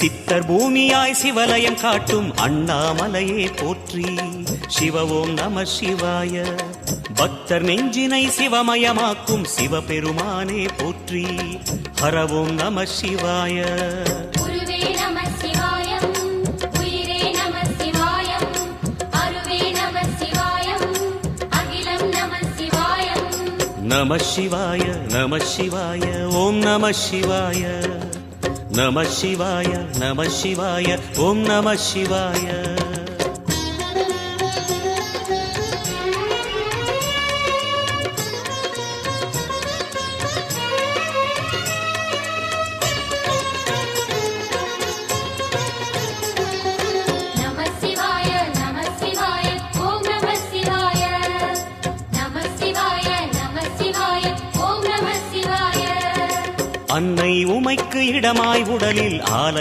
சித்தர் பூமியாய் சிவலயம் காட்டும் அண்ணாமலையே போற்றி. சிவ ஓம் நம சிவாய. பக்தர் நெஞ்சினை சிவமயமாக்கும் சிவபெருமானே போற்றி. ஹர ஓம் நம சிவாய. நம சிவாய நம சிவாய ஓம் நம சிவாய. நம சிவாய நம சிவாய ஓம் நம சிவாய. அன்னை உமைக்கு இடமாய் உடலில் ஆலை